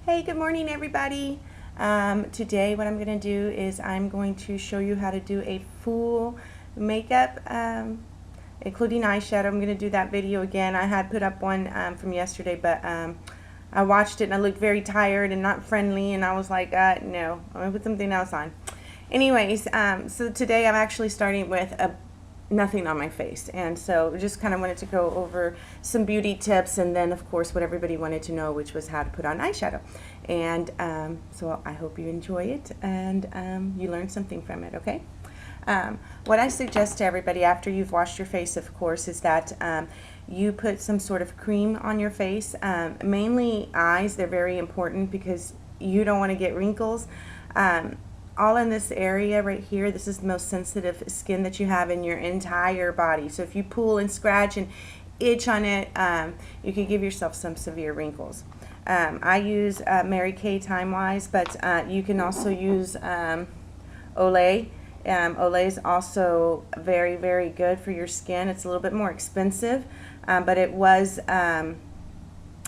Hey, good morning everybody. Today what I'm going to do is I'm going to show you how to do a full makeup, including eyeshadow. I'm going to do that video again. I had put up one from yesterday, but I watched it and I looked very tired and not friendly, and I was like, no, I'm going to put something else on. Anyways, so today I'm actually starting with nothing on my face, and so just kind of wanted to go over some beauty tips, and then of course what everybody wanted to know, which was how to put on eyeshadow. And so I hope you enjoy it and you learn something from it. Okay. What I suggest to everybody after you've washed your face, of course, is that you put some sort of cream on your face, mainly eyes. They're very important because you don't want to get wrinkles. All in this area right here, this is the most sensitive skin that you have in your entire body. So if you pull and scratch and itch on it, you could give yourself some severe wrinkles. I use Mary Kay Time Wise, but you can also use Olay. Olay is also very, very good for your skin. It's a little bit more expensive, but it was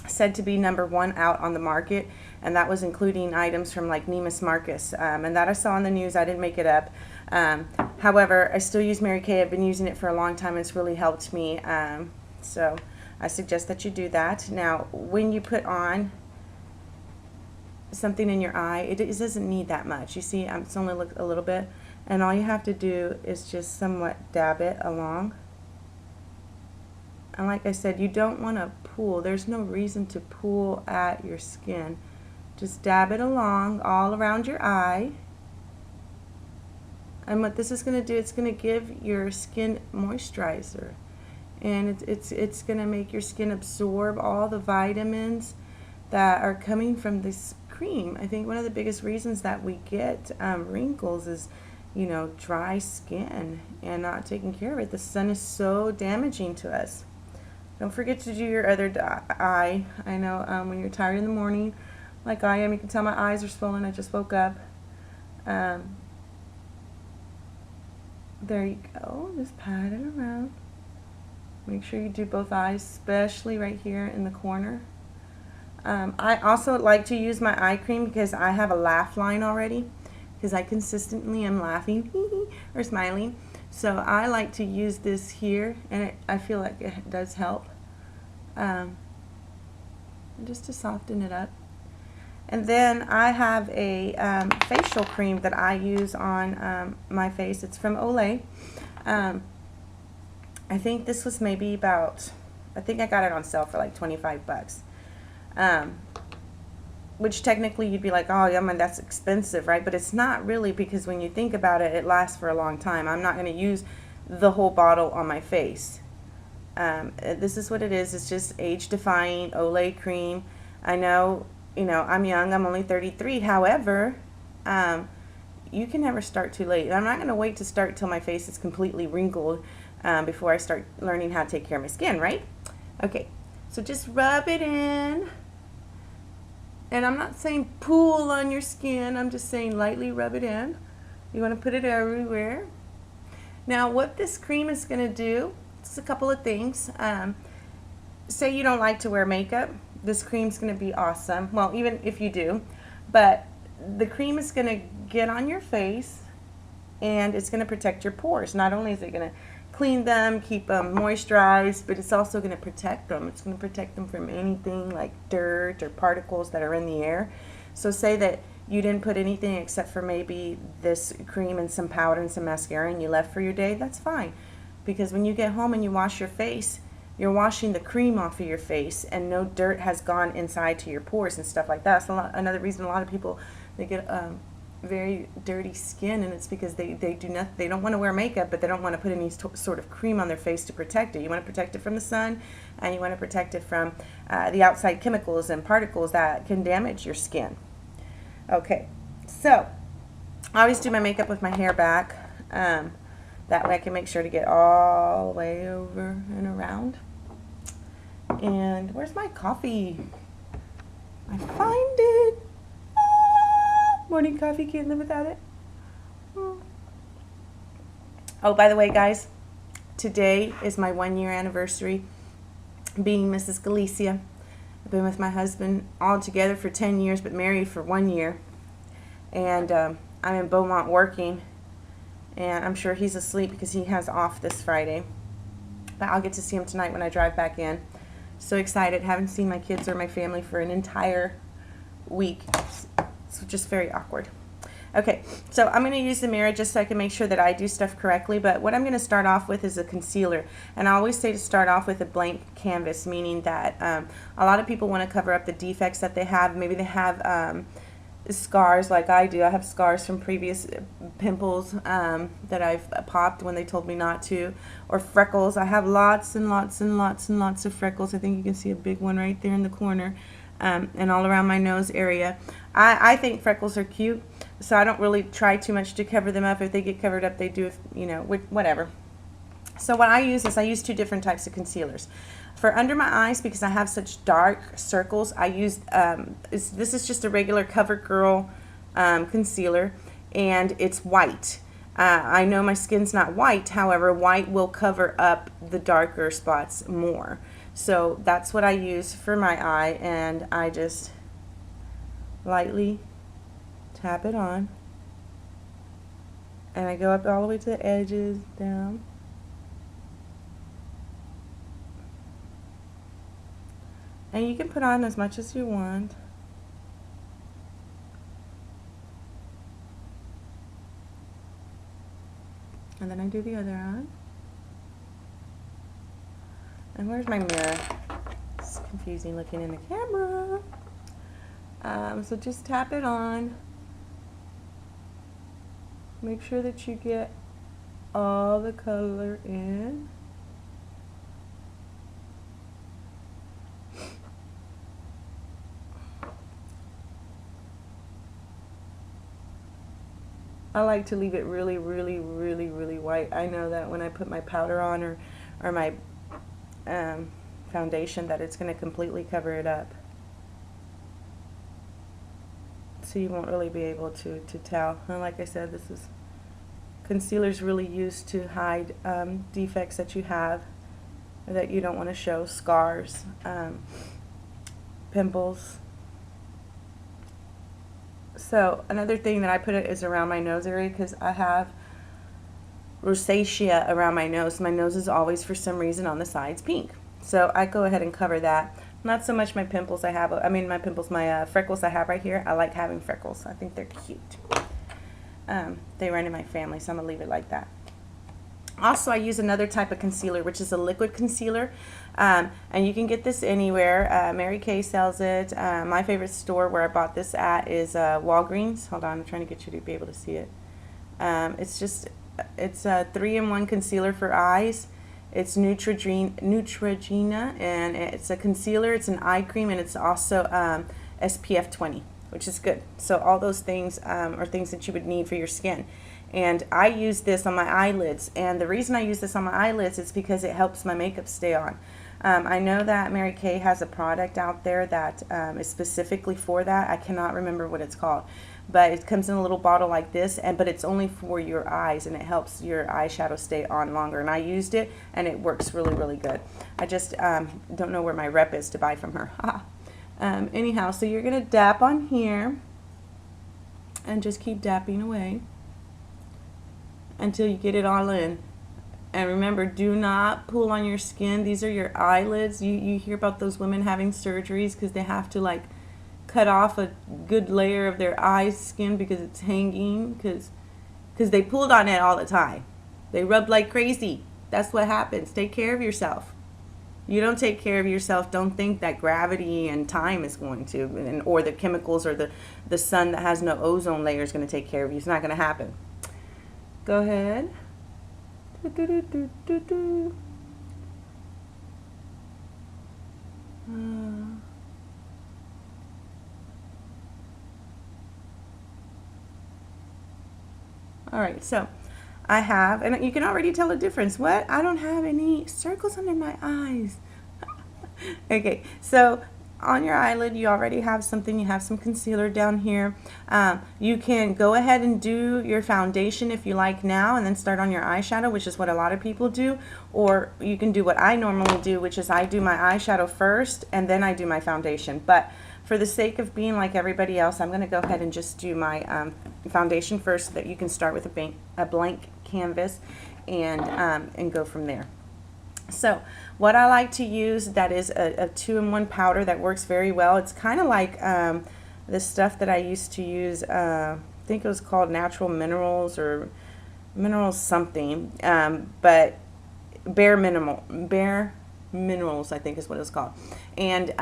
said to be #1 out on the market, and that was including items from like Neiman Marcus, and that I saw on the news. I didn't make it up. However, I still use Mary Kay. I've been using it for a long time. It's really helped me, so I suggest that you do that. Now, when you put on something in your eye, it doesn't need that much. You see, it's only a little bit, and all you have to do is just somewhat dab it along. And like I said, you don't want to pull. There's no reason to pull at your skin. Just dab it along all around your eye. And what this is going to do, it's going to give your skin moisturizer. And it's going to make your skin absorb all the vitamins that are coming from this cream. I think one of the biggest reasons that we get wrinkles is, you know, dry skin and not taking care of it. The sun is so damaging to us. Don't forget to do your other eye. I know when you're tired in the morning, like I am, you can tell my eyes are swollen. I just woke up. There you go. Just pat it around. Make sure you do both eyes, especially right here in the corner. I also like to use my eye cream because I have a laugh line already, because I consistently am laughing or smiling. So I like to use this here, and I feel like it does help, just to soften it up. And then I have a facial cream that I use on my face. It's from Olay. I think this was maybe about, I think I got it on sale for like 25 bucks. Which technically you'd be like, oh yeah, man, that's expensive, right? But it's not really, because when you think about it, it lasts for a long time. I'm not going to use the whole bottle on my face. This is what it is. It's just age-defying Olay cream. I know, you know, I'm young. I'm only 33. However, you can never start too late. I'm not going to wait to start till my face is completely wrinkled before I start learning how to take care of my skin, right? Okay, so just rub it in. And I'm not saying pool on your skin. I'm just saying lightly rub it in. You want to put it everywhere. Now, what this cream is going to do, it's a couple of things. Say you don't like to wear makeup, this cream's going to be awesome. Well, even if you do. But the cream is going to get on your face, and it's going to protect your pores. Not only is it going to clean them, keep them moisturized, but it's also going to protect them. It's going to protect them from anything like dirt or particles that are in the air. So say that you didn't put anything except for maybe this cream and some powder and some mascara, and you left for your day, that's fine. Because when you get home and you wash your face, you're washing the cream off of your face, and no dirt has gone inside to your pores and stuff like that. So another reason a lot of people, they get very dirty skin, and it's because they don't want to wear makeup, but they don't want to put any sort of cream on their face to protect it. You want to protect it from the sun, and you want to protect it from the outside chemicals and particles that can damage your skin. Okay, so I always do my makeup with my hair back. That way I can make sure to get all the way over and around. And where's my coffee? I find it. Morning coffee, can't live without it. Oh, by the way, guys, today is my 1-year anniversary being Mrs. Galicia. I've been with my husband all together for 10 years, but married for 1 year. And I'm in Beaumont working, and I'm sure he's asleep because he has off this Friday. But I'll get to see him tonight when I drive back in. So excited. Haven't seen my kids or my family for an entire week. It's just very awkward. Okay, so I'm going to use the mirror just so I can make sure that I do stuff correctly, but what I'm going to start off with is a concealer, and I always say to start off with a blank canvas, meaning that a lot of people want to cover up the defects that they have. Maybe they have scars like I do. I have scars from previous pimples that I've popped when they told me not to, or freckles. I have lots and lots and lots and lots of freckles. I think you can see a big one right there in the corner, and all around my nose area. I think freckles are cute, so I don't really try too much to cover them up. If they get covered up, they do, you know, whatever. So what I use is I use two different types of concealers. For under my eyes, because I have such dark circles, I use, this is just a regular CoverGirl concealer, and it's white. I know my skin's not white, however, white will cover up the darker spots more. So that's what I use for my eye, and I just lightly tap it on, and I go up all the way to the edges, down. And you can put on as much as you want. And then I do the other eye. And where's my mirror? It's confusing looking in the camera. So just tap it on. Make sure that you get all the color in. I like to leave it really, really, really, really white. I know that when I put my powder on or my foundation, that it's going to completely cover it up. So you won't really be able to tell. And like I said, this is concealer's really used to hide defects that you have or that you don't want to show, scars, pimples. So another thing that I put it is around my nose area, because I have rosacea around my nose. My nose is always, for some reason, on the sides pink. So I go ahead and cover that. Not so much my pimples I have, my pimples, my freckles I have right here. I like having freckles. I think they're cute. They run in my family, so I'm going to leave it like that. Also, I use another type of concealer, which is a liquid concealer, and you can get this anywhere. Mary Kay sells it. My favorite store where I bought this at is Walgreens. Hold on, I'm trying to get you to be able to see it. It's a 3-in-1 concealer for eyes. It's Neutrogena, and it's a concealer, it's an eye cream, and it's also SPF 20, which is good. So all those things are things that you would need for your skin. And I use this on my eyelids, and the reason I use this on my eyelids is because it helps my makeup stay on. I know that Mary Kay has a product out there that is specifically for that. I cannot remember what it's called, but it comes in a little bottle like this, but it's only for your eyes, and it helps your eyeshadow stay on longer. And I used it, and it works really, really good. I just don't know where my rep is to buy from her. Anyhow, so you're going to dab on here and just keep dapping away until you get it all in. And remember, do not pull on your skin. These are your eyelids. You hear about those women having surgeries because they have to like cut off a good layer of their eye skin because it's hanging, because they pulled on it all the time. They rub like crazy. That's what happens. Take care of yourself. You don't take care of yourself, don't think that gravity and time is going to, or the chemicals or the sun that has no ozone layer is going to take care of you. It's not going to happen. Go ahead. All right, so I have, and you can already tell a difference. What? I don't have any circles under my eyes. Okay, so on your eyelid, you already have something. You have some concealer down here. You can go ahead and do your foundation if you like now, and then start on your eyeshadow, which is what a lot of people do. Or you can do what I normally do, which is I do my eyeshadow first, and then I do my foundation. But for the sake of being like everybody else, I'm going to go ahead and just do my foundation first, so that you can start with a blank canvas and go from there. So what I like to use, that is a 2-in-1 powder that works very well. It's kind of like the stuff that I used to use, I think it was called Natural Minerals or Minerals something, but Bare Minerals, I think is what it's called. And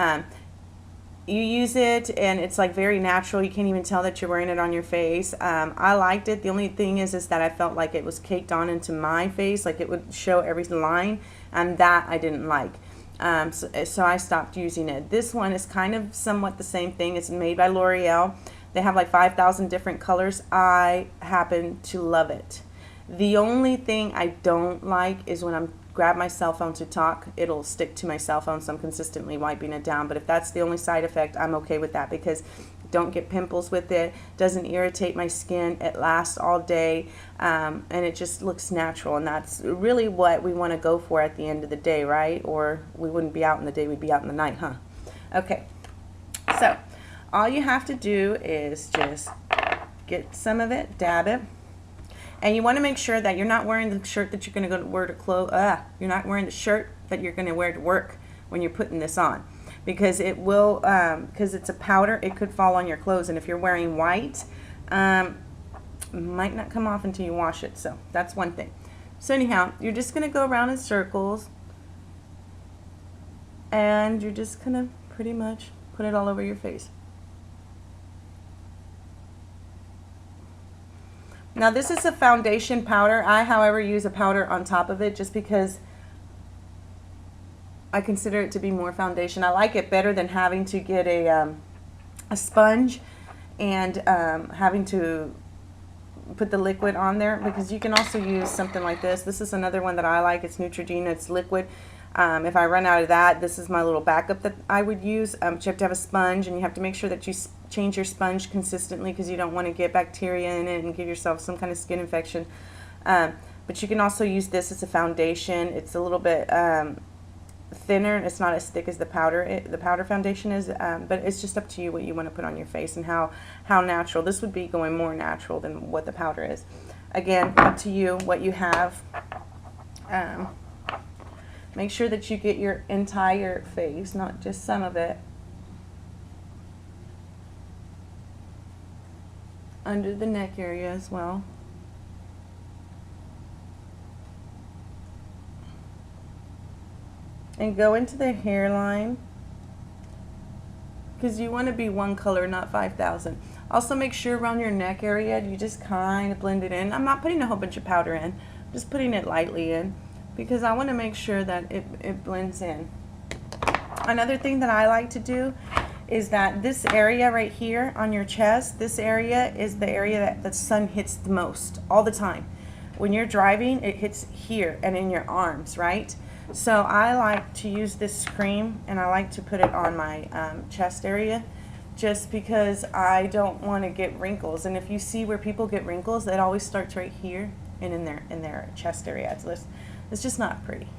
you use it and it's like very natural. You can't even tell that you're wearing it on your face. I liked it. The only thing is that I felt like it was caked on into my face, like it would show every line, and that I didn't like. So I stopped using it. This one is kind of somewhat the same thing. It's made by L'Oreal. They have like 5,000 different colors. I happen to love it. The only thing I don't like is when I'm grab my cell phone to talk, it'll stick to my cell phone, so I'm consistently wiping it down. But if that's the only side effect, I'm okay with that, because don't get pimples with it, doesn't irritate my skin, it lasts all day, and it just looks natural. And that's really what we want to go for at the end of the day, right? Or we wouldn't be out in the day, we'd be out in the night, huh? Okay, so all you have to do is just get some of it, dab it. And you want to make sure that you're not wearing the shirt that you're going to go to wear to you're not wearing the shirt that you're going to wear to work when you're putting this on, because it will, because it's a powder, it could fall on your clothes. And if you're wearing white, it might not come off until you wash it. So that's one thing. So anyhow, you're just going to go around in circles, and you're just going to pretty much put it all over your face. Now this is a foundation powder. I, however, use a powder on top of it just because I consider it to be more foundation. I like it better than having to get a sponge and having to put the liquid on there, because you can also use something like this. This is another one that I like. It's Neutrogena. It's liquid. If I run out of that, this is my little backup that I would use. But you have to have a sponge, and you have to make sure that you change your sponge consistently, because you don't want to get bacteria in it and give yourself some kind of skin infection. But you can also use this as a foundation. It's a little bit thinner. It's not as thick as the powder foundation is, but it's just up to you what you want to put on your face and how natural. This would be going more natural than what the powder is. Again, up to you what you have. Make sure that you get your entire face, not just some of it. Under the neck area as well. And go into the hairline, because you want to be one color, not 5,000. Also make sure around your neck area, you just kind of blend it in. I'm not putting a whole bunch of powder in, I'm just putting it lightly in, because I want to make sure that it blends in. Another thing that I like to do is that this area right here on your chest, this area is the area that the sun hits the most all the time. When you're driving, it hits here and in your arms, right? So I like to use this cream, and I like to put it on my chest area, just because I don't want to get wrinkles. And if you see where people get wrinkles, it always starts right here and in their chest area. It's just not pretty.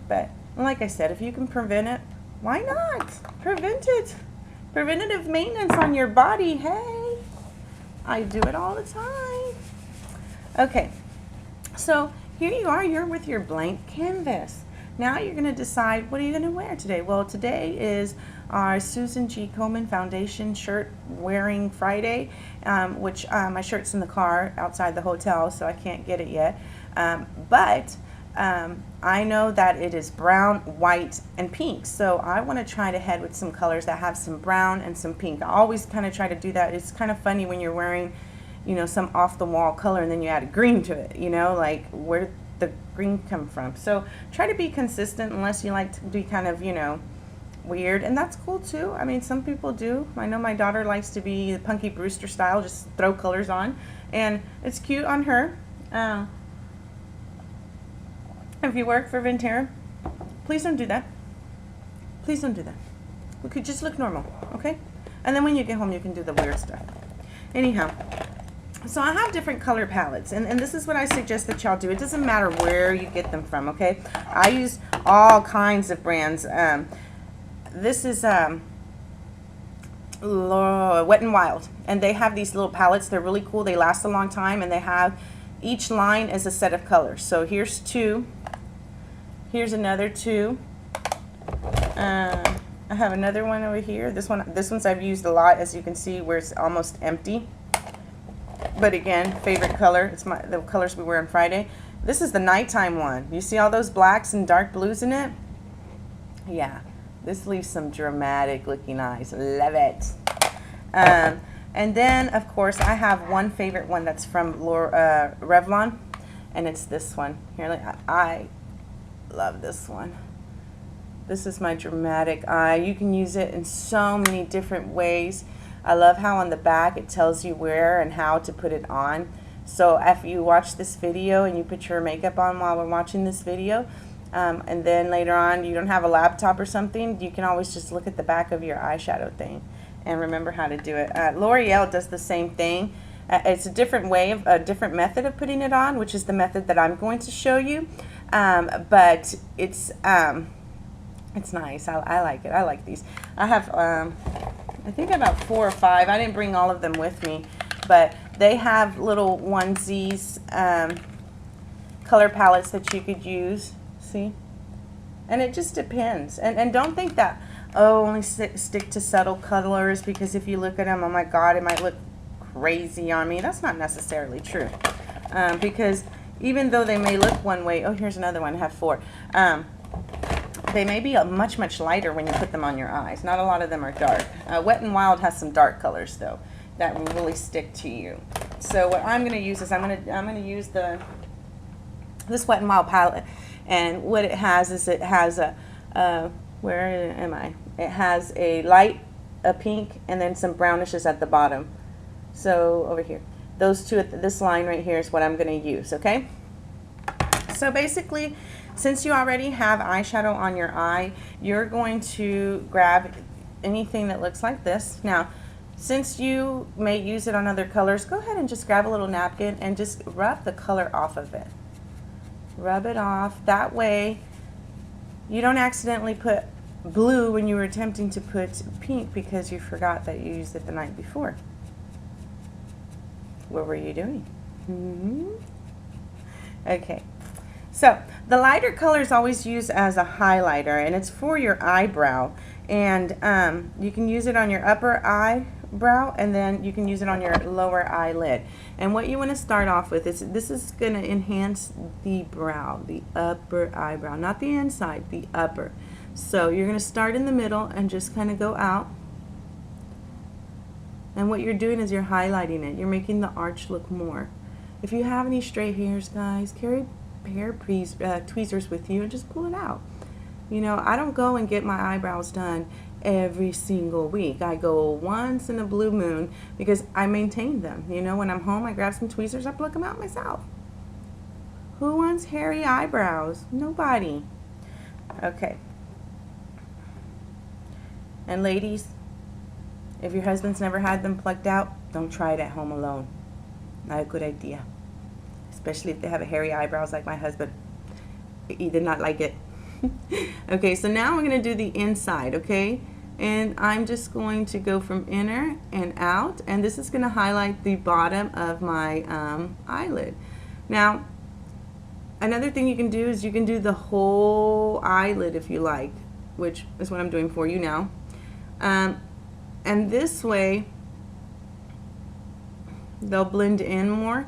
But like I said, if you can prevent it, why not? Prevent it. Preventative maintenance on your body. Hey, I do it all the time. Okay, so here you are, you're with your blank canvas. Now you're going to decide, what are you going to wear today? Well, today is our Susan G. Komen Foundation Shirt Wearing Friday, which my shirt's in the car outside the hotel, so I can't get it yet. But I know that it is brown, white, and pink, so I want to try to head with some colors that have some brown and some pink. I always kind of try to do that. It's kind of funny when you're wearing, you know, some off-the-wall color and then you add a green to it, you know, like where did the green come from? So try to be consistent, unless you like to be kind of, you know, weird, and that's cool too. I mean, some people do. I know my daughter likes to be the Punky Brewster style, just throw colors on, and it's cute on her. If you work for Ventura, please don't do that. Please don't do that. We could just look normal, okay? And then when you get home, you can do the weird stuff. Anyhow, so I have different color palettes, and this is what I suggest that y'all do. It doesn't matter where you get them from, okay? I use all kinds of brands. This is Wet n Wild, and they have these little palettes. They're really cool. They last a long time, and they have each line is a set of colors. So here's 2. Here's another 2. I have another one over here. This one's I've used a lot, as you can see, where it's almost empty. But again, favorite color. It's the colors we wear on Friday. This is the nighttime one. You see all those blacks and dark blues in it? Yeah, this leaves some dramatic looking eyes. Love it. And then, of course, I have one favorite one that's from Revlon, and it's this one. Here, I love this one. This is my dramatic eye. You can use it in so many different ways. I love how on the back it tells you where and how to put it on. So if you watch this video and you put your makeup on while we're watching this video, and then later on you don't have a laptop or something, you can always just look at the back of your eyeshadow thing and remember how to do it. L'Oreal does the same thing. It's a different way, a different method of putting it on, which is the method that I'm going to show you. But it's nice. I like it. I like these. I have, I think about 4 or 5. I didn't bring all of them with me, but they have little onesies, color palettes that you could use. See? And it just depends. And don't think that, oh, only stick to subtle colors, because if you look at them, oh my God, it might look crazy on me. That's not necessarily true. Because even though they may look one way, oh, here's another one. I have 4. They may be much, much lighter when you put them on your eyes. Not a lot of them are dark. Wet n Wild has some dark colors, though, that will really stick to you. So what I'm going to use is I'm going to use this Wet n Wild palette, and what it has is it has where am I? It has a light, a pink, and then some brownishes at the bottom. So over here, those two at this line right here is what I'm going to use. Okay. So basically, since you already have eyeshadow on your eye, you're going to grab anything that looks like this. Now, since you may use it on other colors, go ahead and just grab a little napkin and just rub the color off of it. Rub it off. That way, you don't accidentally put blue when you were attempting to put pink because you forgot that you used it the night before. What were you doing? Okay. So the lighter color is always used as a highlighter, and it's for your eyebrow, and you can use it on your upper eyebrow, and then you can use it on your lower eyelid. And what you want to start off with is, this is going to enhance the brow, the upper eyebrow, not the inside, the upper. So you're going to start in the middle and just kind of go out, and what you're doing is you're highlighting it. You're making the arch look more. If you have any straight hairs, guys, carry hair tweezers with you and just pull it out. You know, I don't go and get my eyebrows done every single week. I go once in a blue moon because I maintain them. You know, when I'm home, I grab some tweezers, I pluck them out myself. Who wants hairy eyebrows? Nobody. Okay. And ladies, if your husband's never had them plucked out, don't try it at home alone. Not a good idea. Especially if they have a hairy eyebrows like my husband. He did not like it. Okay, so now we're going to do the inside, okay? And I'm just going to go from inner and out, and this is going to highlight the bottom of my eyelid. Now, another thing you can do is you can do the whole eyelid if you like, which is what I'm doing for you now. And this way, they'll blend in more.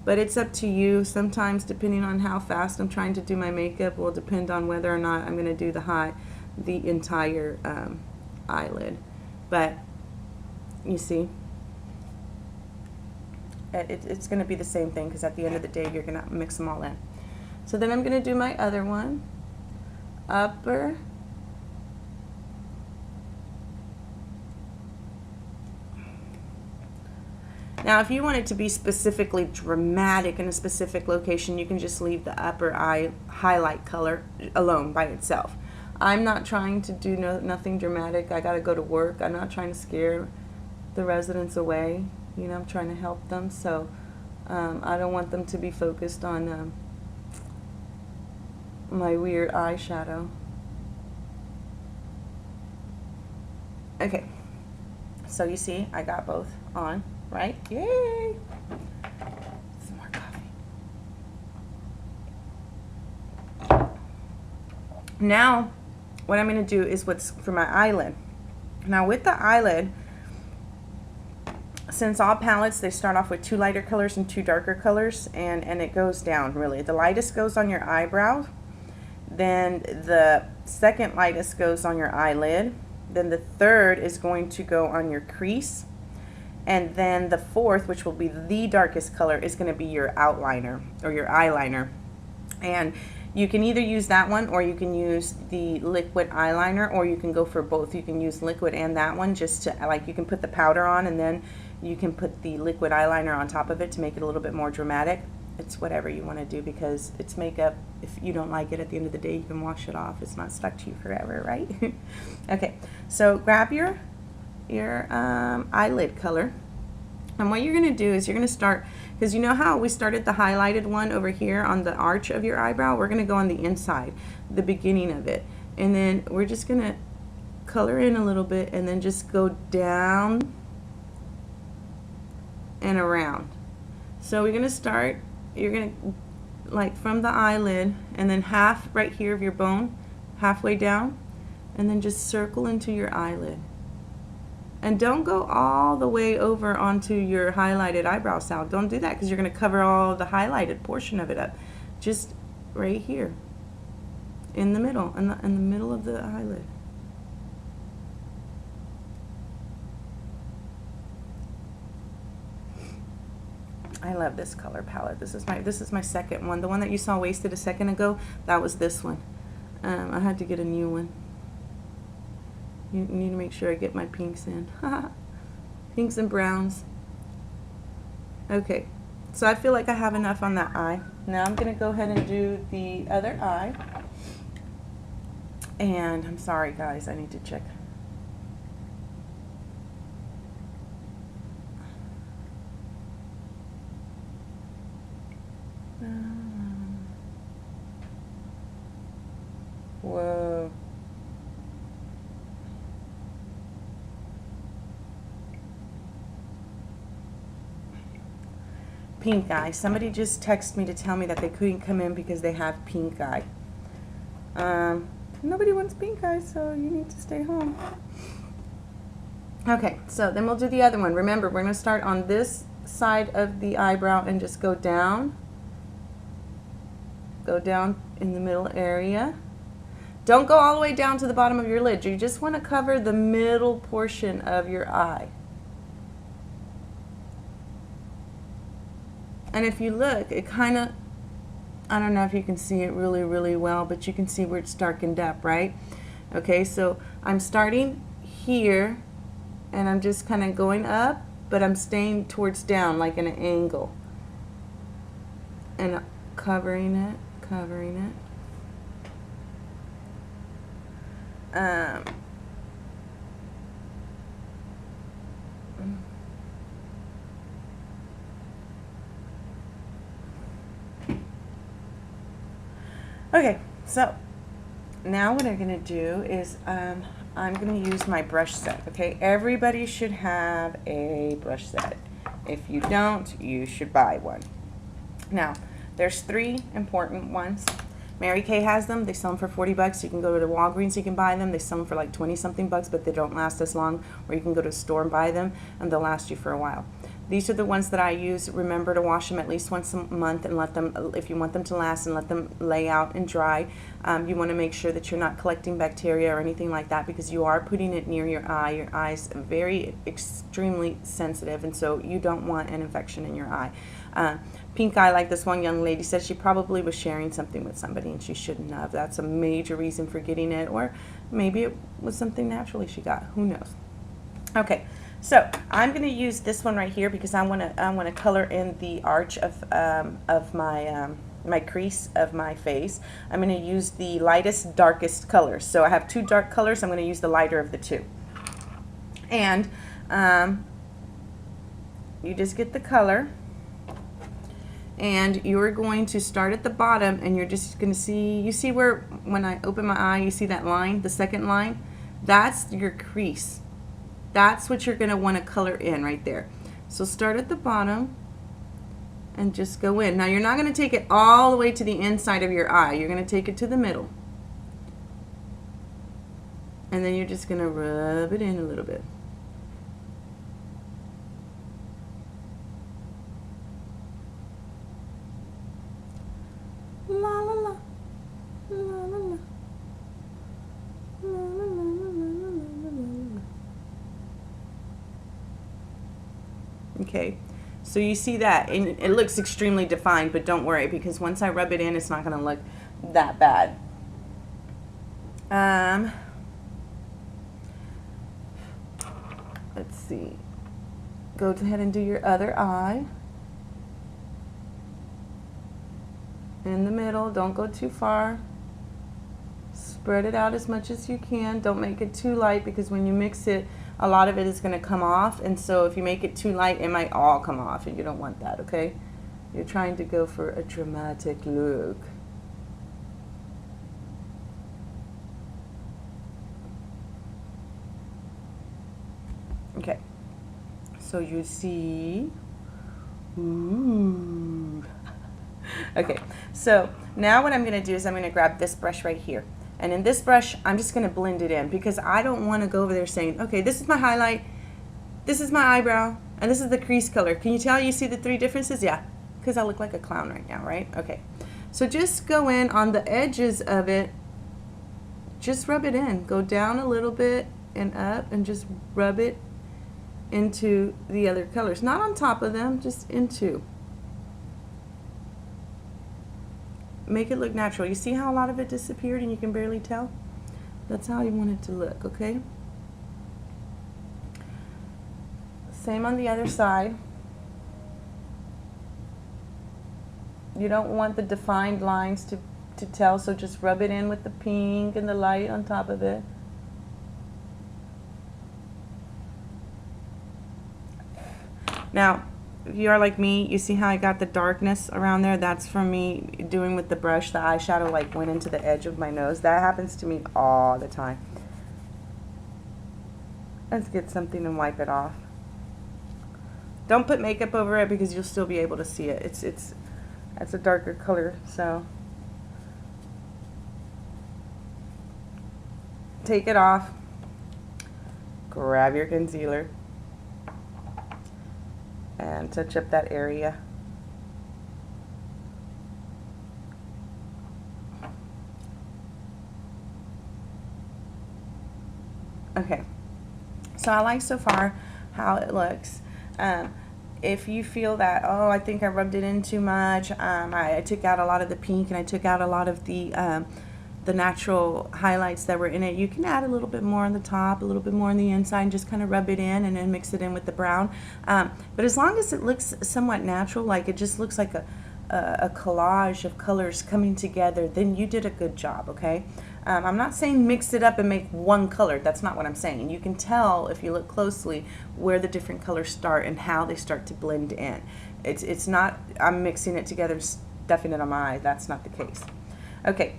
But it's up to you. Sometimes, depending on how fast I'm trying to do my makeup, will depend on whether or not I'm going to do the entire eyelid. But you see, it's going to be the same thing, because at the end of the day, you're going to mix them all in. So then I'm going to do my other one, upper. Now, if you want it to be specifically dramatic in a specific location, you can just leave the upper eye highlight color alone by itself. I'm not trying to do nothing dramatic. I got to go to work. I'm not trying to scare the residents away. You know, I'm trying to help them. So I don't want them to be focused on my weird eyeshadow. Okay, so you see I got both on, right? Yay! Some more coffee. Now what I'm going to do is what's for my eyelid. Now with the eyelid, since all palettes, they start off with 2 lighter colors and 2 darker colors, and it goes down really. The lightest goes on your eyebrow, then the second lightest goes on your eyelid, then the third is going to go on your crease, and then the fourth, which will be the darkest color, is going to be your outliner or your eyeliner. And you can either use that one, or you can use the liquid eyeliner, or you can go for both. You can use liquid and that one, just to, like, you can put the powder on and then you can put the liquid eyeliner on top of it to make it a little bit more dramatic. It's whatever you want to do, because it's makeup. If you don't like it, at the end of the day, you can wash it off. It's not stuck to you forever, right? Okay, so grab your eyelid color. And what you're going to do is you're going to start, because you know how we started the highlighted one over here on the arch of your eyebrow? We're going to go on the inside, the beginning of it. And then we're just going to color in a little bit and then just go down and around. So we're going to start, you're going to, like, from the eyelid, and then half right here of your bone, halfway down, and then just circle into your eyelid. And don't go all the way over onto your highlighted eyebrow sound. Don't do that, because you're going to cover all the highlighted portion of it up. Just right here, in the middle, in the middle of the eyelid. I love this color palette. This is my second one. The one that you saw wasted a second ago, that was this one. I had to get a new one. You need to make sure I get my pinks in. Pinks and browns. Okay, so I feel like I have enough on that eye. Now I'm going to go ahead and do the other eye. And I'm sorry, guys, I need to check. Whoa. Pink eye. Somebody just texted me to tell me that they couldn't come in because they have pink eye. Nobody wants pink eye, so you need to stay home. Okay, so then we'll do the other one. Remember, we're going to start on this side of the eyebrow and just go down. Go down in the middle area. Don't go all the way down to the bottom of your lid. You just want to cover the middle portion of your eye. And if you look, it kind of, I don't know if you can see it really, really well, but you can see where it's darkened up, right? Okay, so I'm starting here, and I'm just kind of going up, but I'm staying towards down, like in an angle. And covering it, covering it. Okay, so now what I'm going to do is I'm going to use my brush set, okay? Everybody should have a brush set. If you don't, you should buy one. Now, there's 3 important ones. Mary Kay has them. They sell them for 40 bucks. You can go to the Walgreens, you can buy them. They sell them for like 20 something bucks, but they don't last as long. Or you can go to a store and buy them, and they'll last you for a while. These are the ones that I use. Remember to wash them at least once a month and let them, if you want them to last, and let them lay out and dry. You want to make sure that you're not collecting bacteria or anything like that, because you are putting it near your eye. Your eye's very extremely sensitive, and so you don't want an infection in your eye. Pink eye, like this one young lady said, she probably was sharing something with somebody and she shouldn't have. That's a major reason for getting it, or maybe it was something naturally she got. Who knows? Okay. So I'm going to use this one right here because I want to color in the arch of my my crease of my face, I'm going to use the lightest, darkest colors. So I have two dark colors. I'm going to use the lighter of the two. And you just get the color, and you're going to start at the bottom, and you're just going to see, you see where when I open my eye, you see that line, the second line? That's your crease. That's what you're going to want to color in right there. So start at the bottom and just go in. Now you're not going to take it all the way to the inside of your eye. You're going to take it to the middle. And then you're just going to rub it in a little bit. La la la. La la la. La la la la la la. Okay. So you see that, and it looks extremely defined, but don't worry, because once I rub it in, it's not going to look that bad. Let's see. Go ahead and do your other eye. In the middle, don't go too far. Spread it out as much as you can. Don't make it too light, because when you mix it, a lot of it is going to come off, and so if you make it too light, it might all come off, and you don't want that, okay? You're trying to go for a dramatic look. Okay, so you see, ooh. Okay, so now what I'm going to do is I'm going to grab this brush right here. And in this brush, I'm just going to blend it in, because I don't want to go over there saying, okay, this is my highlight, this is my eyebrow, and this is the crease color. Can you tell? You see the three differences? Yeah, because I look like a clown right now, right? Okay, so just go in on the edges of it. Just rub it in. Go down a little bit and up, and just rub it into the other colors. Not on top of them, just into. Make it look natural. You see how a lot of it disappeared and you can barely tell? That's how you want it to look, okay? Same on the other side. You don't want the defined lines to tell, so just rub it in with the pink and the light on top of it. Now, if you are like me, you see how I got the darkness around there? That's from me doing with the brush. The eyeshadow like went into the edge of my nose. That happens to me all the time. Let's get something and wipe it off. Don't put makeup over it, because you'll still be able to see it. It's a darker color, so take it off. Grab your concealer and touch up that area. Okay, so I like so far how it looks. If you feel that, oh, I think I rubbed it in too much, I took out a lot of the pink and I took out a lot of the natural highlights that were in it, you can add a little bit more on the top, a little bit more on the inside, and just kind of rub it in and then mix it in with the brown. But as long as it looks somewhat natural, like it just looks like a collage of colors coming together, then you did a good job, okay? I'm not saying mix it up and make one color. That's not what I'm saying. You can tell, if you look closely, where the different colors start and how they start to blend in. It's not, I'm mixing it together, stuffing it on my eye. That's not the case. Okay.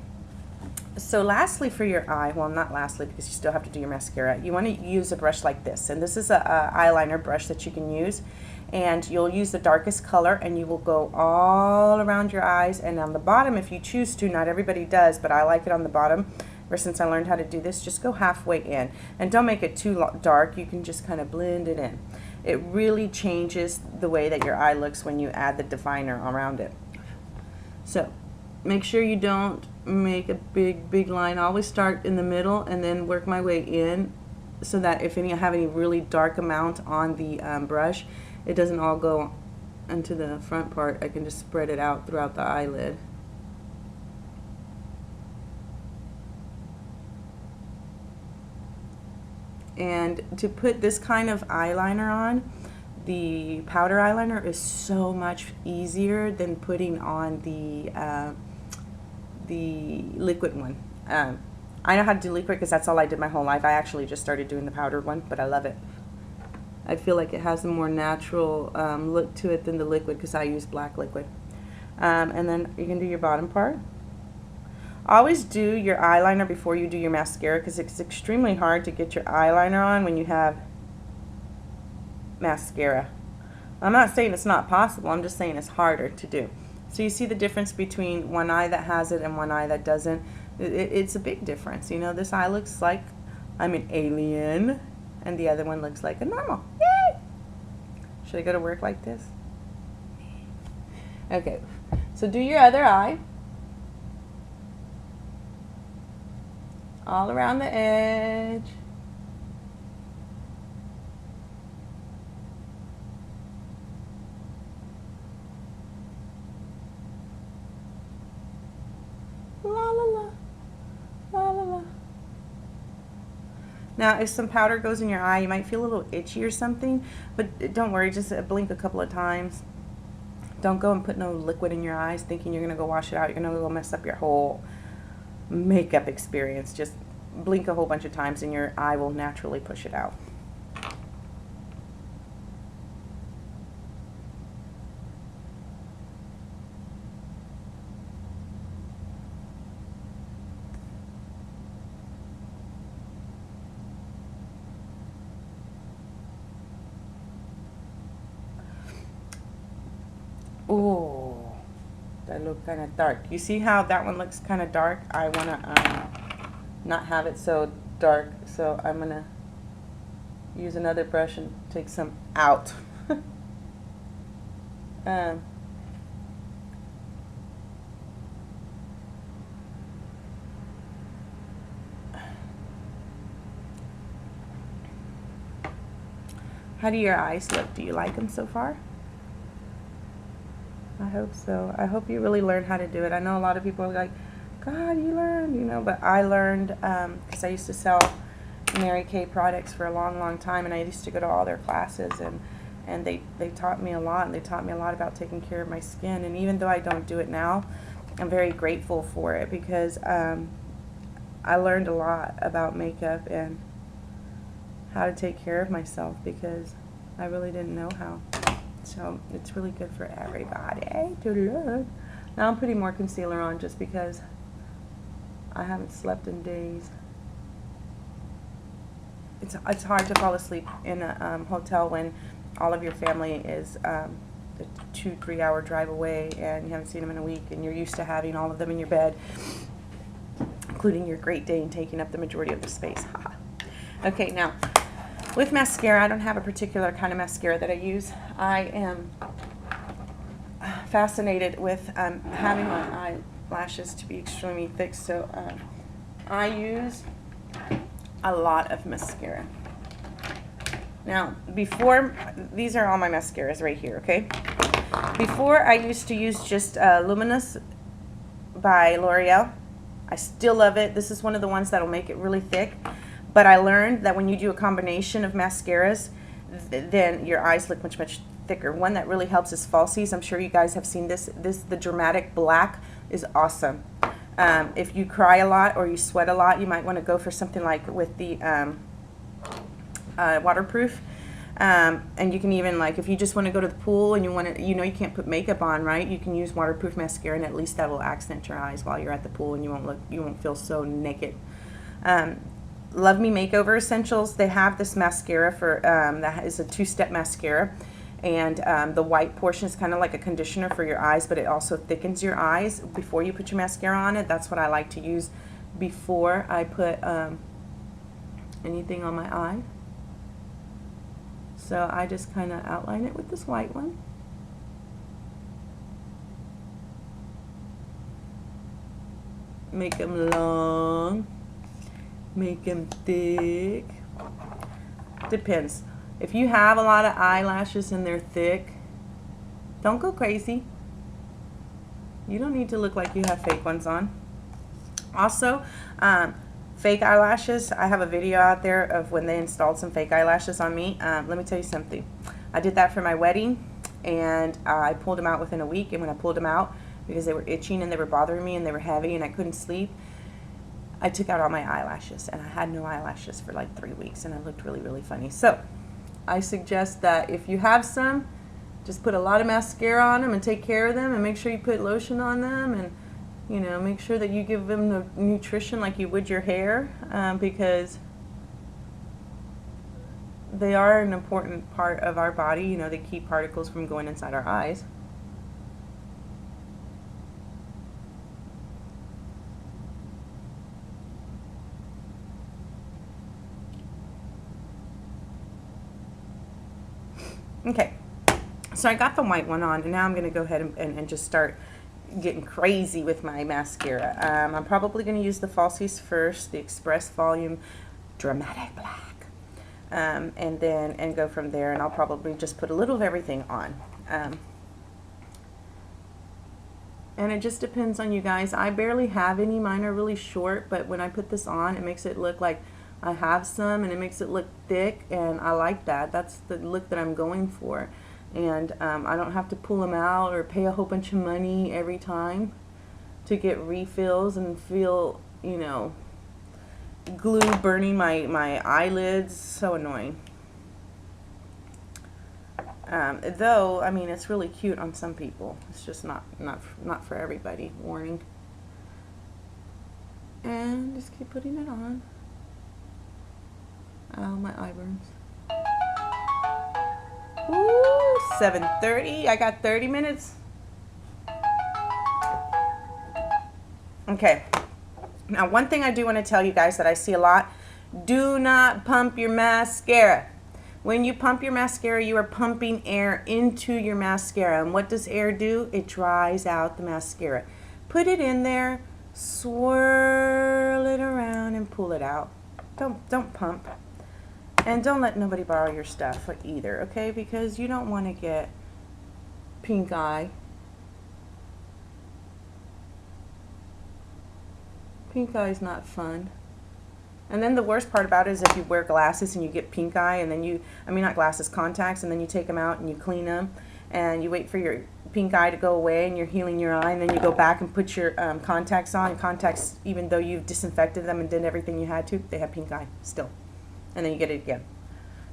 So lastly for your eye, well, not lastly, because you still have to do your mascara, you want to use a brush like this. And this is a eyeliner brush that you can use. And you'll use the darkest color, and you will go all around your eyes. And on the bottom, if you choose to, not everybody does, but I like it on the bottom. Ever since I learned how to do this, just go halfway in. And don't make it too dark. You can just kind of blend it in. It really changes the way that your eye looks when you add the definer around it. So make sure you don't make a big line. I always start in the middle and then work my way in, so that if I have any really dark amount on the brush, it doesn't all go into the front part. I can just spread it out throughout the eyelid. And to put this kind of eyeliner on, the powder eyeliner is so much easier than putting on the liquid one. I know how to do liquid because that's all I did my whole life. I actually just started doing the powdered one, but I love it. I feel like it has a more natural look to it than the liquid because I use black liquid. And then you can do your bottom part. Always do your eyeliner before you do your mascara because it's extremely hard to get your eyeliner on when you have mascara. I'm not saying it's not possible, I'm just saying it's harder to do. So you see the difference between one eye that has it and one eye that doesn't. It's a big difference. You know, this eye looks like I'm an alien and the other one looks like a normal. Yay! Should I go to work like this? Okay, so do your other eye. All around the edge. La la la, la la la. Now, if some powder goes in your eye, you might feel a little itchy or something, but don't worry, just blink a couple of times. Don't go and put no liquid in your eyes thinking you're going to go wash it out. You're going to go mess up your whole makeup experience. Just blink a whole bunch of times and your eye will naturally push it out. Oh, that look kind of dark. You see how that one looks kind of dark? I want to not have it so dark, so I'm going to use another brush and take some out. How do your eyes look? Do you like them so far? I hope so. I hope you really learn how to do it. I know a lot of people are like, God, you learned, you know, but I learned because I used to sell Mary Kay products for a long, long time, and I used to go to all their classes, and they taught me a lot, and they taught me a lot about taking care of my skin. And even though I don't do it now, I'm very grateful for it because I learned a lot about makeup and how to take care of myself because I really didn't know how. So it's really good for everybody to learn. Now I'm putting more concealer on just because I haven't slept in days. It's hard to fall asleep in a hotel when all of your family is a 2-3 hour drive away and you haven't seen them in a week and you're used to having all of them in your bed, including your Great Dane taking up the majority of the space. Okay, now with mascara, I don't have a particular kind of mascara that I use. I am fascinated with having my eyelashes to be extremely thick, so I use a lot of mascara. Now, before, these are all my mascaras right here, okay? Before, I used to use just Luminous by L'Oreal. I still love it. This is one of the ones that'll make it really thick. But I learned that when you do a combination of mascaras, then your eyes look much, much thicker. One that really helps is Falsies. I'm sure you guys have seen this. The Dramatic Black is awesome. If you cry a lot or you sweat a lot, you might want to go for something like with the waterproof. And you can even, like, if you just want to go to the pool and you want to, you know, you can't put makeup on, right? You can use waterproof mascara, and at least that will accent your eyes while you're at the pool, and you won't feel so naked. Love Me Makeover Essentials, they have this mascara for that is a 2-step mascara, and the white portion is kind of like a conditioner for your eyes, but it also thickens your eyes before you put your mascara on it. That's what I like to use before I put anything on my eye. So I just kind of outline it with this white one. Make them long. Make them thick. Depends. If you have a lot of eyelashes and they're thick, don't go crazy. You don't need to look like you have fake ones on. Also, fake eyelashes. I have a video out there of when they installed some fake eyelashes on me. Let me tell you something. I did that for my wedding, and I pulled them out within a week. And when I pulled them out, because they were itching and they were bothering me and they were heavy and I couldn't sleep, I took out all my eyelashes, and I had no eyelashes for like 3 weeks, and I looked really, really funny. So I suggest that if you have some, just put a lot of mascara on them and take care of them, and make sure you put lotion on them, and you know, make sure that you give them the nutrition like you would your hair, because they are an important part of our body. You know, they keep particles from going inside our eyes. Okay, so I got the white one on, and now I'm going to go ahead and just start getting crazy with my mascara. I'm probably going to use the Falsies first, the Express Volume Dramatic Black, and go from there, and I'll probably just put a little of everything on. And it just depends on you guys. I barely have any. Mine are really short, but when I put this on, it makes it look like I have some, and it makes it look thick, and I like that. That's the look that I'm going for. And I don't have to pull them out or pay a whole bunch of money every time to get refills and feel, you know, glue burning my eyelids. So annoying. Though, I mean, it's really cute on some people. It's just not for everybody. Warning. And just keep putting it on. Oh, my eyeburns. Ooh, 7:30. I got 30 minutes. Okay. Now, one thing I do want to tell you guys that I see a lot: do not pump your mascara. When you pump your mascara, you are pumping air into your mascara. And what does air do? It dries out the mascara. Put it in there, swirl it around, and pull it out. Don't pump. And don't let nobody borrow your stuff either, okay? Because you don't want to get pink eye. Pink eye is not fun. And then the worst part about it is if you wear glasses and you get pink eye, and then not glasses, contacts, and then you take them out and you clean them, and you wait for your pink eye to go away, and you're healing your eye, and then you go back and put your contacts on. Contacts, even though you've disinfected them and did everything you had to, they have pink eye still. And then you get it again.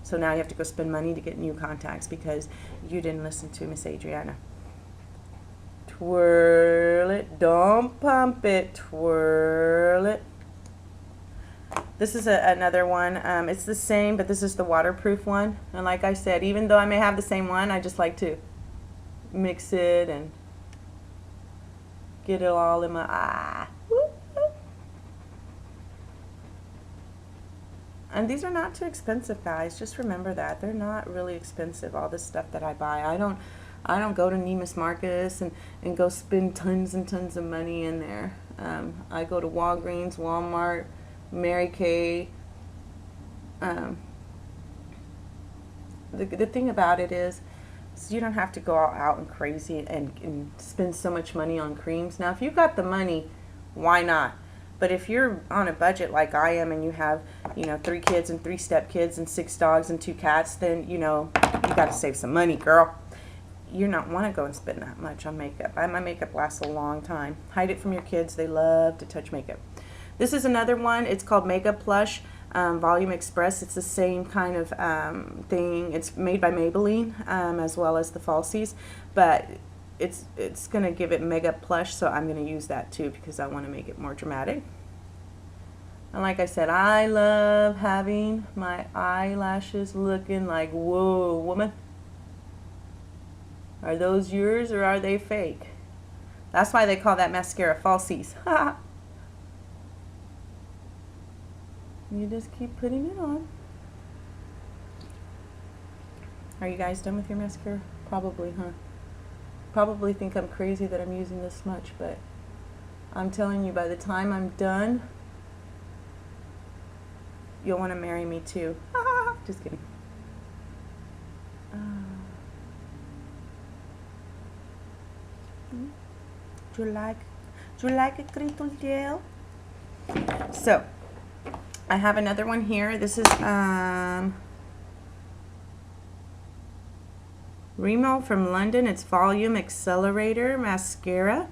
So now you have to go spend money to get new contacts because you didn't listen to Miss Adriana. Twirl it. Don't pump it. Twirl it. This is another one. It's the same, but this is the waterproof one. And like I said, even though I may have the same one, I just like to mix it and get it all in my eye. And these are not too expensive, guys. Just remember that. They're not really expensive, all this stuff that I buy. I don't go to Neiman Marcus and go spend tons and tons of money in there. I go to Walgreens, Walmart, Mary Kay. The thing about it is you don't have to go all out and crazy and spend so much money on creams. Now, if you've got the money, why not? But if you're on a budget like I am, and you have, 3 kids and 3 stepkids and 6 dogs and 2 cats, then, you got to save some money, girl. You don't want to go and spend that much on makeup. My makeup lasts a long time. Hide it from your kids. They love to touch makeup. This is another one. It's called Makeup Plush Volume Express. It's the same kind of thing. It's made by Maybelline, as well as the Falsies, but it's going to give it mega plush, so I'm going to use that too because I want to make it more dramatic. And like I said, I love having my eyelashes looking like, whoa, woman. Are those yours or are they fake? That's why they call that mascara Falsies. You just keep putting it on. Are you guys done with your mascara? Probably, huh? Probably think I'm crazy that I'm using this much, but I'm telling you, by the time I'm done, you'll want to marry me too. Just kidding. Do you like a crinkle gel? So I have another one here. This is Rimmel from London. It's Volume Accelerator Mascara,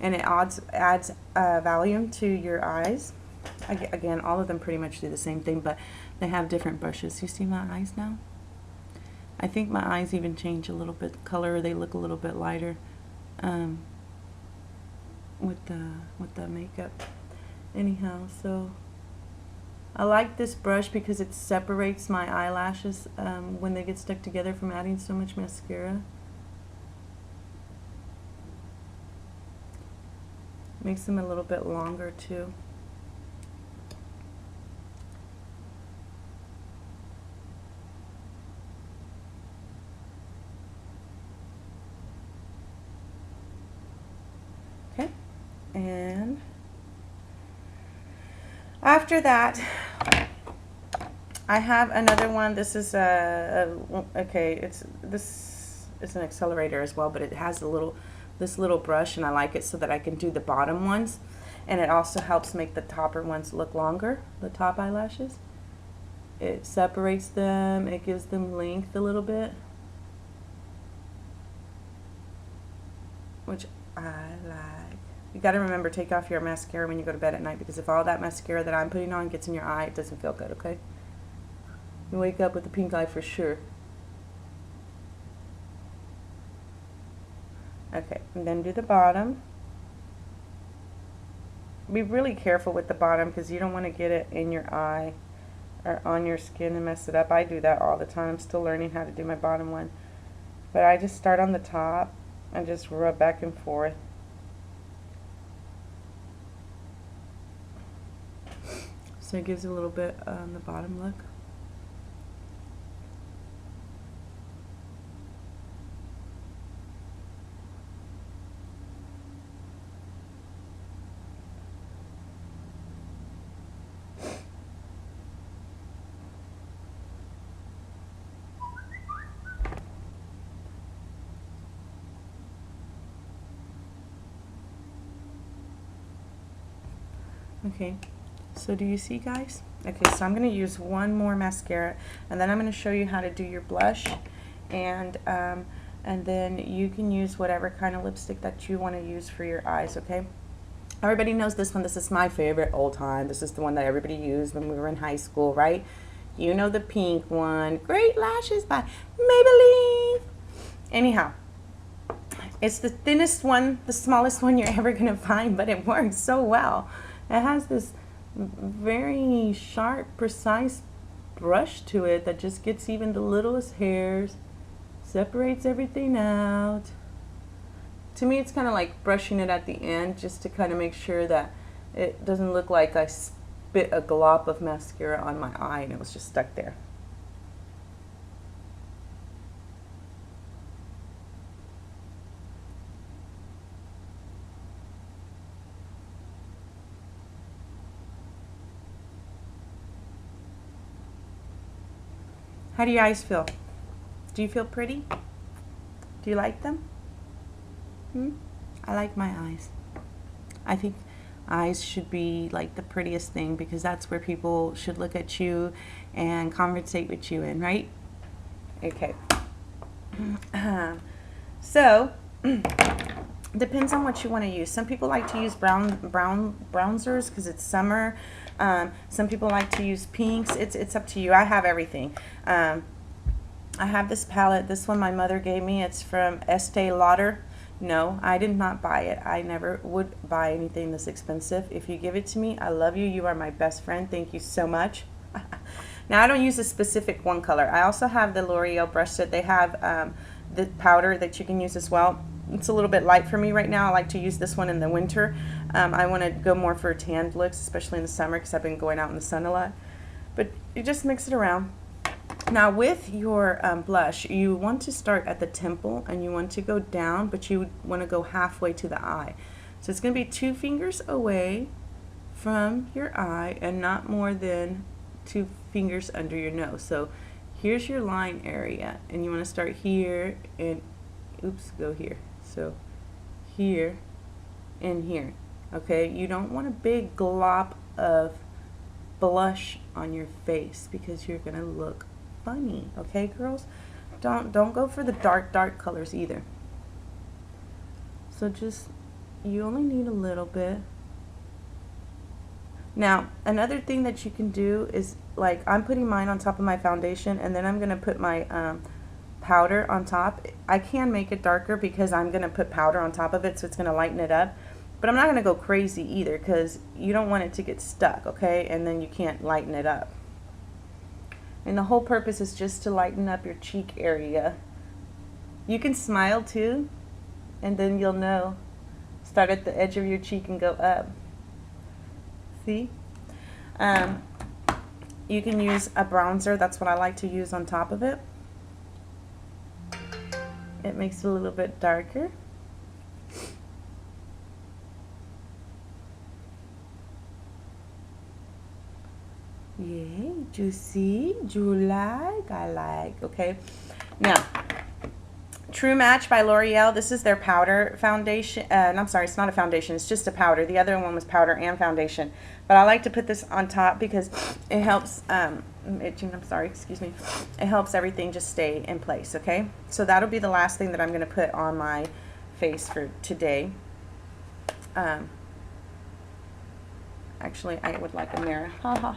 and it adds volume to your eyes. Again, all of them pretty much do the same thing, but they have different brushes. You see my eyes now? I think my eyes even change a little bit color. They look a little bit lighter with the makeup. Anyhow, so I like this brush because it separates my eyelashes when they get stuck together from adding so much mascara. Makes them a little bit longer too. Okay, and after that, I have another one. This is okay. This is an accelerator as well, but it has this little brush, and I like it so that I can do the bottom ones, and it also helps make the topper ones look longer. The top eyelashes. It separates them. It gives them length a little bit, which I like. You got to remember, take off your mascara when you go to bed at night, because if all that mascara that I'm putting on gets in your eye, it doesn't feel good, okay? You wake up with a pink eye for sure. Okay, and then do the bottom. Be really careful with the bottom because you don't want to get it in your eye or on your skin and mess it up. I do that all the time. I'm still learning how to do my bottom one. But I just start on the top and just rub back and forth. So it gives a little bit on the bottom look. Okay. So do you see, guys? Okay, so I'm going to use one more mascara, and then I'm going to show you how to do your blush, and then you can use whatever kind of lipstick that you want to use for your eyes, okay? Everybody knows this one. This is my favorite all time. This is the one that everybody used when we were in high school, right? You know the pink one. Great Lashes by Maybelline. Anyhow, it's the thinnest one, the smallest one you're ever going to find, but it works so well. It has this very sharp, precise brush to it that just gets even the littlest hairs, separates everything out. To me, it's kind of like brushing it at the end just to kind of make sure that it doesn't look like I spit a glop of mascara on my eye and it was just stuck there. How do your eyes feel? Do you feel pretty? Do you like them? I like my eyes. I think eyes should be like the prettiest thing because that's where people should look at you and conversate with you in, right? Okay. So, depends on what you want to use. Some people like to use bronzers because it's summer. Some people like to use pinks. It's up to you. I have everything. I have this palette. This one my mother gave me. It's from Estee Lauder. No, I did not buy it. I never would buy anything this expensive. If you give it to me, I love you. You are my best friend. Thank you so much. Now, I don't use a specific one color. I also have the L'Oreal brush set. They have the powder that you can use as well. It's a little bit light for me right now. I like to use this one in the winter. I want to go more for tanned looks, especially in the summer because I've been going out in the sun a lot. But you just mix it around. Now with your blush, you want to start at the temple and you want to go down, but you want to go halfway to the eye. So it's going to be 2 fingers away from your eye and not more than 2 fingers under your nose. So here's your line area and you want to start here and, oops, go here. So here and here. Okay, you don't want a big glop of blush on your face because you're going to look funny, okay, girls? don't go for the dark colors either. So just, you only need a little bit. Now, another thing that you can do is, like, I'm putting mine on top of my foundation, and then I'm going to put my powder on top. I can make it darker because I'm going to put powder on top of it, so it's going to lighten it up. But I'm not going to go crazy either, because you don't want it to get stuck, okay? And then you can't lighten it up. And the whole purpose is just to lighten up your cheek area. You can smile too, and then you'll know. Start at the edge of your cheek and go up. See? You can use a bronzer. That's what I like to use on top of it. It makes it a little bit darker. Yay, juicy, you like, I like, okay. Now, True Match by L'Oreal. This is their powder foundation. I'm sorry, it's not a foundation, it's just a powder. The other one was powder and foundation. But I like to put this on top because it helps, I'm sorry, excuse me. It helps everything just stay in place, okay? So that'll be the last thing that I'm going to put on my face for today. Actually, I would like a mirror. Haha.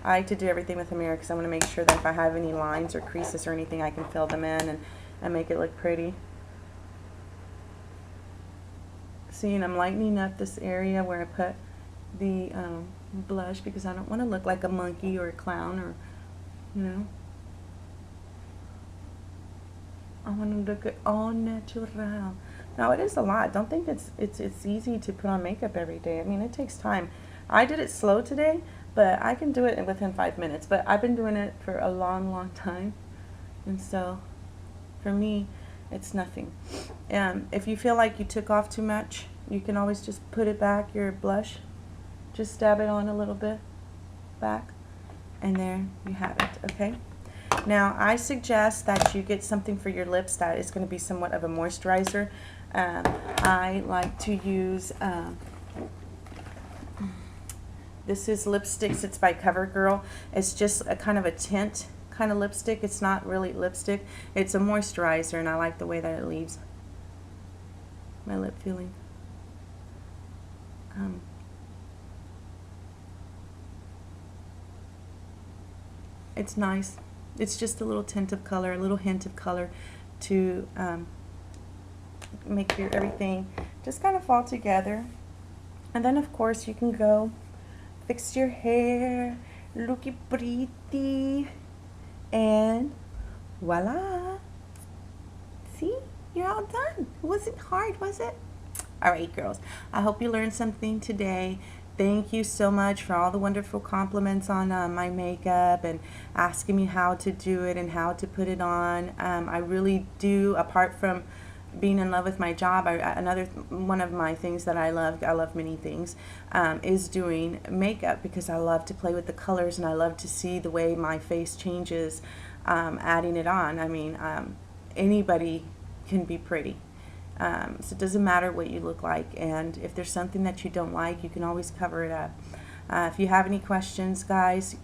I like to do everything with a mirror because I want to make sure that if I have any lines or creases or anything, I can fill them in and make it look pretty. See, and I'm lightening up this area where I put the blush because I don't want to look like a monkey or a clown, or, you know. I want to look all natural. Now, it is a lot. Don't think it's easy to put on makeup every day. I mean, it takes time. I did it slow today, but I can do it within 5 minutes. But I've been doing it for a long time, and so for me, it's nothing. If you feel like you took off too much, you can always just put it back, your blush. Just dab it on a little bit back, and there you have it, okay? Now, I suggest that you get something for your lips that is going to be somewhat of a moisturizer. I like to use, this is Lipsticks. It's by CoverGirl. It's just a kind of a tint kind of lipstick. It's not really lipstick. It's a moisturizer, and I like the way that it leaves my lip feeling. It's nice. It's just a little tint of color, a little hint of color to make your everything just kind of fall together. And then, of course, you can go fix your hair, looky pretty, and voila. See? You're all done. It wasn't hard, was it? All right, girls. I hope you learned something today. Thank you so much for all the wonderful compliments on my makeup and asking me how to do it and how to put it on. I really do, apart from being in love with my job, another one of my things that I love many things, is doing makeup, because I love to play with the colors and I love to see the way my face changes adding it on. I mean, anybody can be pretty. So it doesn't matter what you look like, and if there's something that you don't like, you can always cover it up. If you have any questions, guys,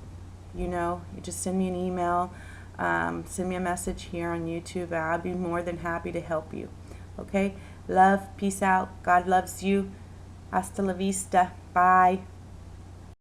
you know, you just send me an email, send me a message here on YouTube. I'll be more than happy to help you. Okay? Love, peace out. God loves you. Hasta la vista. Bye.